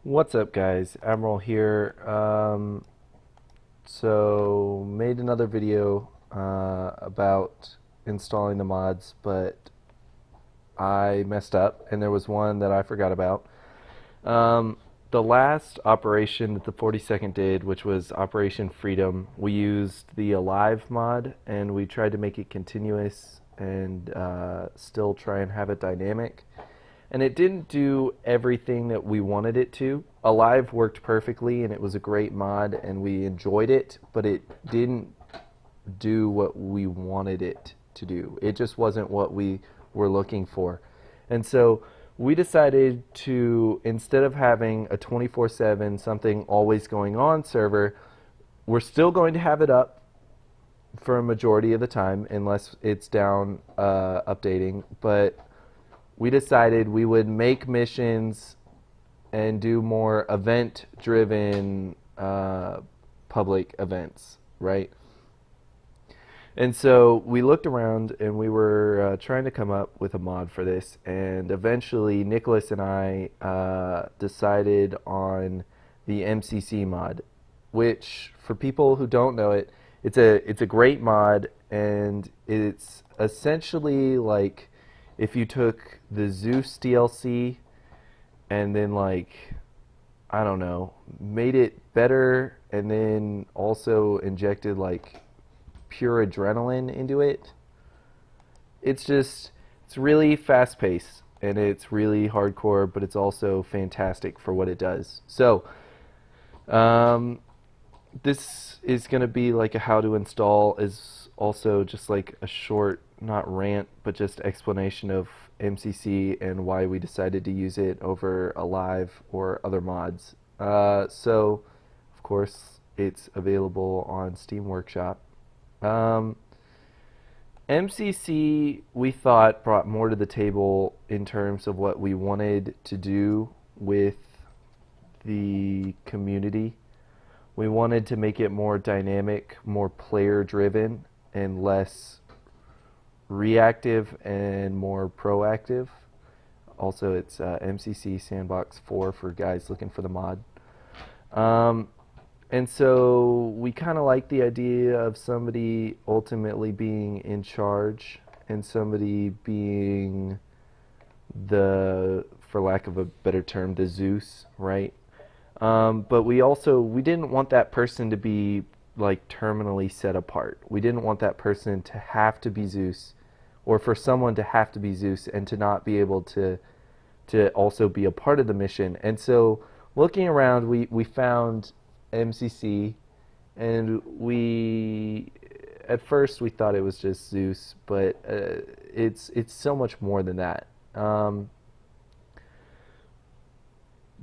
What's up, guys? Admiral here. So made another video about installing the mods, but I messed up, and there was one that I forgot about. The last operation that the 42nd did, which was Operation Freedom, we used the Alive mod, and we tried to make it continuous and still try and have it dynamic. And it didn't do everything that we wanted it to. Alive worked perfectly, and it was a great mod, and we enjoyed it, but it didn't do what we wanted it to do. It just wasn't what we were looking for. And so we decided to, instead of having a 24/7 something always going on server, we're still going to have it up for a majority of the time unless it's down updating, but we decided we would make missions and do more event-driven public events, right? And so we looked around and we were trying to come up with a mod for this, and eventually Nicholas and I decided on the MCC mod, which, for people who don't know it, it's a great mod, and it's essentially like if you took the Zeus DLC and then, like, I don't know, made it better and then also injected like pure adrenaline into it. It's really fast paced and it's really hardcore, but it's also fantastic for what it does. So um, this is going to be like a how to install, is also just like a short, not rant, but just explanation of MCC and why we decided to use it over Alive or other mods. So, of course, it's available on Steam Workshop. Um, MCC, we thought, brought more to the table in terms of what we wanted to do with the community. We wanted to make it more dynamic, more player-driven, and less reactive and more proactive. Also, it's MCC Sandbox 4 for guys looking for the mod. And so we kind of like the idea of somebody ultimately being in charge and somebody being the, for lack of a better term, the Zeus, right? But we didn't want that person to be like terminally set apart. We didn't want that person to have to be Zeus, or for someone to have to be Zeus and to not be able to also be a part of the mission. And so looking around, we found MCC, and we at first we thought it was just Zeus, but it's so much more than that.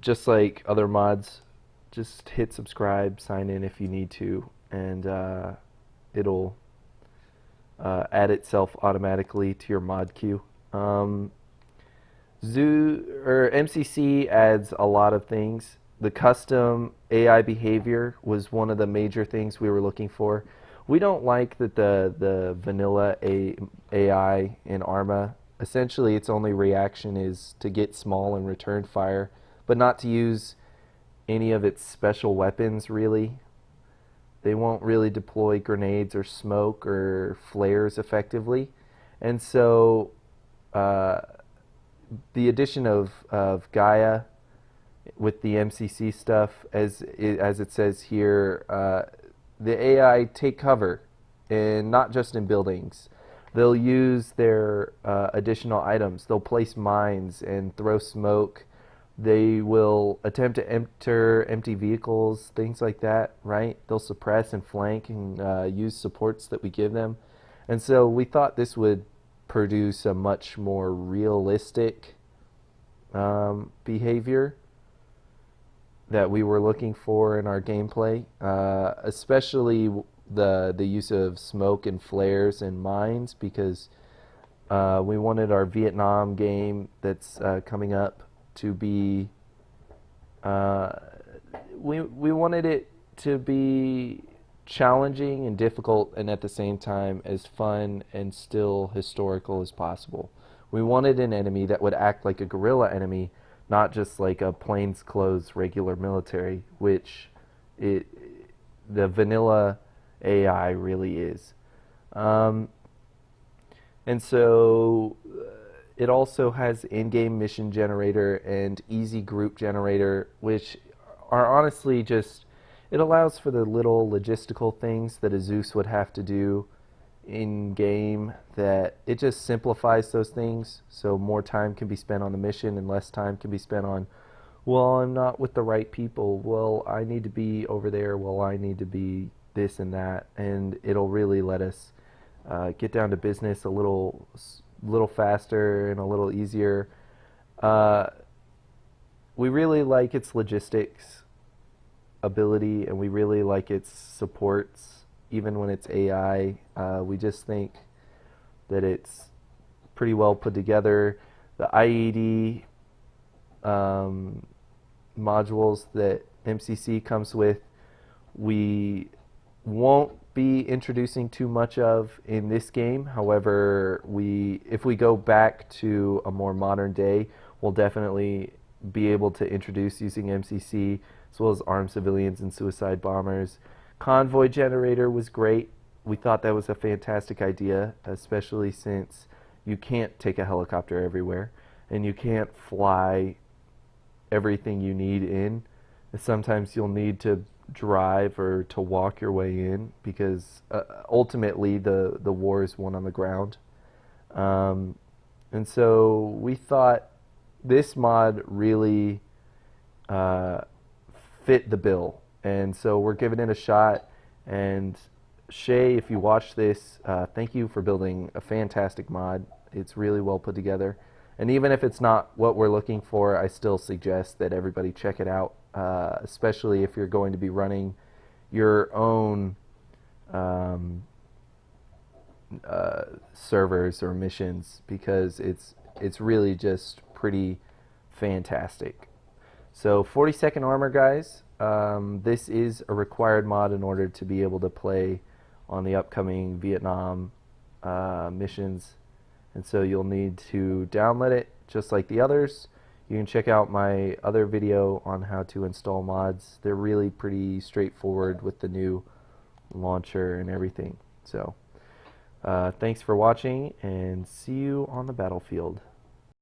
Just like other mods, just hit subscribe, sign in if you need to, and it'll add itself automatically to your mod queue. MCC adds a lot of things. The custom AI behavior was one of the major things we were looking for. We don't like that the vanilla AI in Arma, essentially its only reaction is to get small and return fire, but not to use any of its special weapons, really. They won't really deploy grenades or smoke or flares effectively. And so the addition of Gaia with the MCC stuff, as it says here, the AI take cover, and not just in buildings. They'll use their additional items. They'll place mines and throw smoke. They will attempt to enter empty vehicles, things like that, right? They'll suppress and flank and use supports that we give them. And so we thought this would produce a much more realistic behavior that we were looking for in our gameplay, especially the use of smoke and flares and mines, because we wanted our Vietnam game that's coming up to be we wanted it to be challenging and difficult, and at the same time as fun and still historical as possible. We wanted an enemy that would act like a guerrilla enemy, not just like a plainclothes regular military, which it the vanilla AI really is. Um, and so it also has in-game mission generator and easy group generator, which are honestly just, it allows for the little logistical things that a Zeus would have to do in game, that it just simplifies those things so more time can be spent on the mission and less time can be spent on, well, I'm not with the right people, well, I need to be over there, well, I need to be this and that, and it'll really let us get down to business a little faster and a little easier. Uh, we really like its logistics ability, and we really like its supports, even when it's AI. We just think that it's pretty well put together. The IED modules that MCC comes with, we won't be introducing too much of in this game. However, if we go back to a more modern day, we'll definitely be able to introduce using MCC, as well as armed civilians and suicide bombers. Convoy generator was great. We thought that was a fantastic idea, especially since you can't take a helicopter everywhere and you can't fly everything you need in. Sometimes you'll need to drive or to walk your way in, because ultimately the war is won on the ground. And so we thought this mod really fit the bill, and so we're giving it a shot. And Shay, if you watch this, thank you for building a fantastic mod. It's really well put together, and even if it's not what we're looking for, I still suggest that everybody check it out, especially if you're going to be running your own servers or missions, because it's really just pretty fantastic. So 40-second armor, guys. This is a required mod in order to be able to play on the upcoming Vietnam missions. And so you'll need to download it just like the others. You can check out my other video on how to install mods. They're really pretty straightforward with the new launcher and everything. So thanks for watching, and see you on the battlefield.